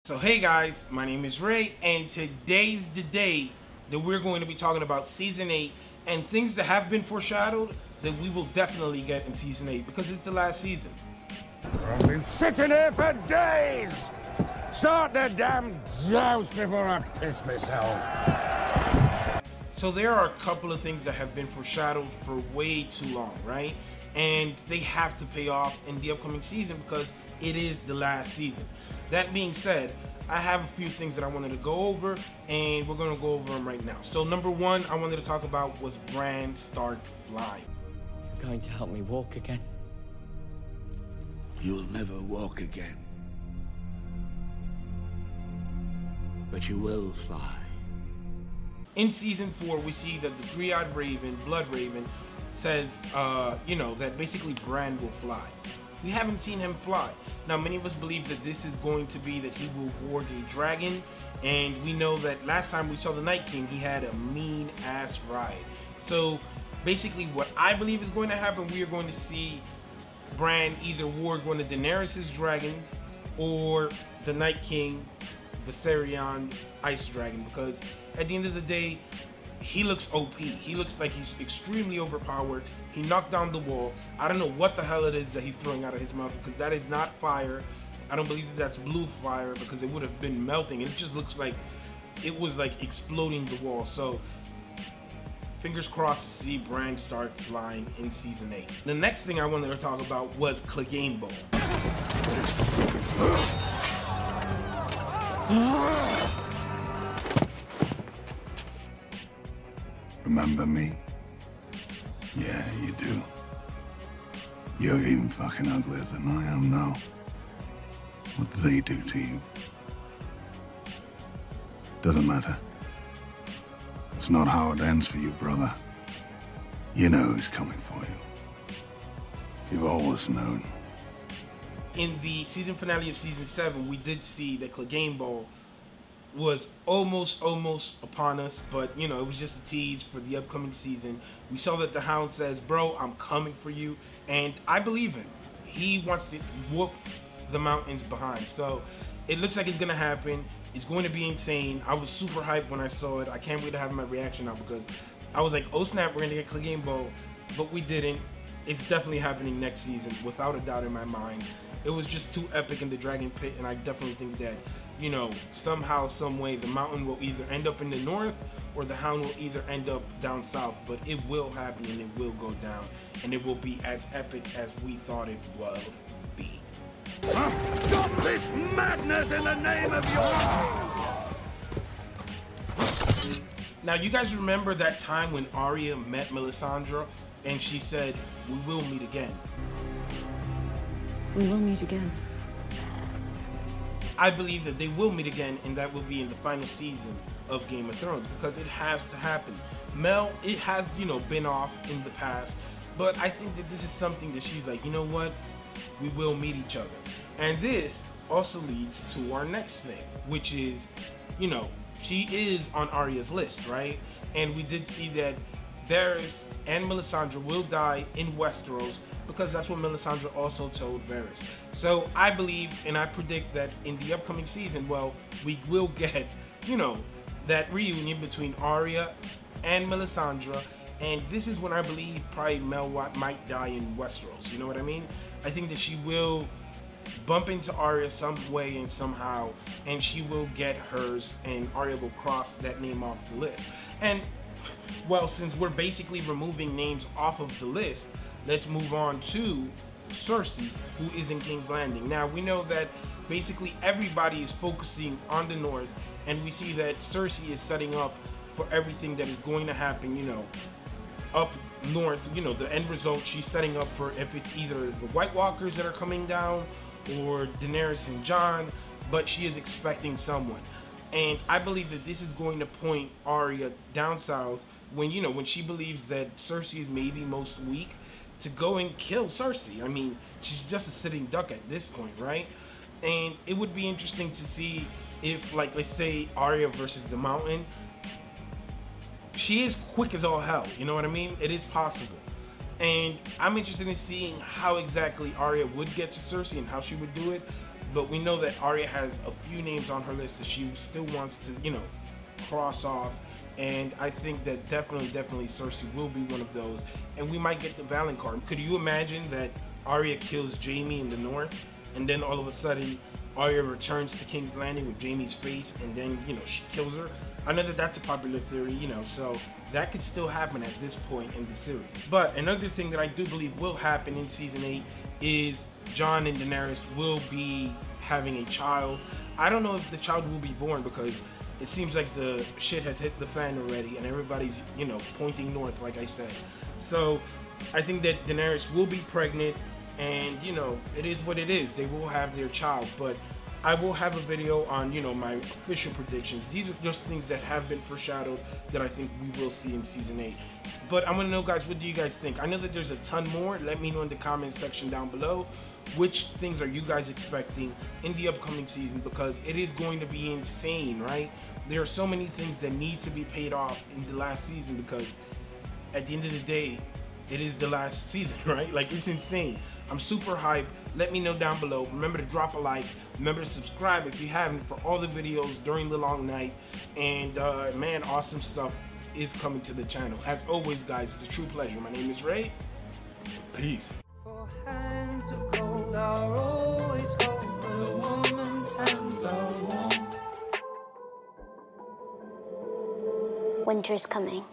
So hey guys, my name is Ray, and today's the day that we're going to be talking about Season 8 and things that have been foreshadowed that we will definitely get in Season 8 because it's the last season. I've been sitting here for days! Start the damn joust before I piss myself. So there are a couple of things that have been foreshadowed for way too long, right? And they have to pay off in the upcoming season because it is the last season. That being said, I have a few things that I wanted to go over, and we're going to go over them right now. So number one I wanted to talk about was Bran Stark flying. You're going to help me walk again? You'll never walk again. But you will fly. In season 4, we see that the three-eyed raven, Blood Raven, says, that basically Bran will fly. We haven't seen him fly. Now, many of us believe that this is going to be that he will ward a dragon, and we know that last time we saw the Night King, he had a mean-ass ride. So, basically, what I believe is going to happen, we are going to see Bran either ward one of Daenerys' dragons or the Night King, Viserion Ice Dragon, because at the end of the day, he looks OP. He looks like he's extremely overpowered. He knocked down the wall. I don't know what the hell it is that he's throwing out of his mouth, because that is not fire. I don't believe that that's blue fire, because it would have been melting. It just looks like it was like exploding the wall. So fingers crossed to see Bran Stark flying in season 8. The next thing I wanted to talk about was Clegane Bowl. Remember me? Yeah, you do. You're even fucking uglier than I am now. What did they do to you? Doesn't matter. It's not how it ends for you, brother. You know who's coming for you. You've always known. In the season finale of season 7, we did see that Clegane Bowl was almost upon us, but it was just a tease for the upcoming season. We saw that the Hound says, bro, I'm coming for you, and I believe him. He wants to whoop the mountains behind, so it looks like it's gonna happen. It's going to be insane. I was super hyped when I saw it. I can't wait to have my reaction now, because I was like, oh snap, we're gonna get Clegane Bowl, but we didn't. It's definitely happening next season, without a doubt in my mind. It was just too epic in the Dragon Pit, and I definitely think that somehow, some way, the mountain will either end up in the north or the Hound will either end up down south, but it will happen and it will go down, and it will be as epic as we thought it would be. Stop this madness in the name of your... Now, you guys remember that time when Arya met Melisandre and she said, we will meet again. We will meet again. I believe that they will meet again, and that will be in the final season of Game of Thrones, because it has to happen. Mel, it has, been off in the past, but I think that this is something that she's like, you know what? We will meet each other. And this also leads to our next thing, which is, she is on Arya's list, right? And we did see that Varys and Melisandre will die in Westeros, because that's what Melisandre also told Varys. So I believe and I predict that in the upcoming season, well, we will get, that reunion between Arya and Melisandre, and this is when I believe probably Mel might die in Westeros, you know what I mean? I think that she will bump into Arya some way and somehow, and she will get hers, and Arya will cross that name off the list. And, well, since we're basically removing names off of the list, let's move on to Cersei, who is in King's Landing. Now, we know that basically everybody is focusing on the north, and we see that Cersei is setting up for everything that is going to happen, up north. The end result, she's setting up for if it's either the White Walkers that are coming down or Daenerys and Jon, but she is expecting someone. And I believe that this is going to point Arya down south when, when she believes that Cersei is maybe most weak, to go and kill Cersei. I mean, she's just a sitting duck at this point, right? And it would be interesting to see if, like, let's say Arya versus the Mountain. She is quick as all hell, you know what I mean? It is possible. And I'm interested in seeing how exactly Arya would get to Cersei and how she would do it. but we know that Arya has a few names on her list that she still wants to, you know, cross off. And I think that definitely Cersei will be one of those. And we might get the Valen card. Could you imagine that Arya kills Jaime in the north, and then all of a sudden Arya returns to King's Landing with Jaime's face, and then, you know, she kills her? I know that that's a popular theory, you know, so that could still happen at this point in the series. But another thing that I do believe will happen in season 8 is Jon and Daenerys will be having a child. I don't know if the child will be born, because it seems like the shit has hit the fan already and everybody's, you know, pointing north, like I said. So I think that Daenerys will be pregnant, and, you know, it is what it is. They will have their child, but I will have a video on, you know, my official predictions. These are just things that have been foreshadowed that I think we will see in season 8. But I want to know, guys, what do you guys think? I know that there's a ton more. Let me know in the comment section down below. Which things are you guys expecting in the upcoming season? Because it is going to be insane, right? There are so many things that need to be paid off in the last season, because at the end of the day, it is the last season, right? Like, it's insane. I'm super hyped. Let me know down below. Remember to drop a like. Remember to subscribe if you haven't, for all the videos during the long night. And man, awesome stuff is coming to the channel. As always, guys, it's a true pleasure. My name is Ray. Peace. For hands of gold are always cold, but a woman's hands are warm. Winter's coming.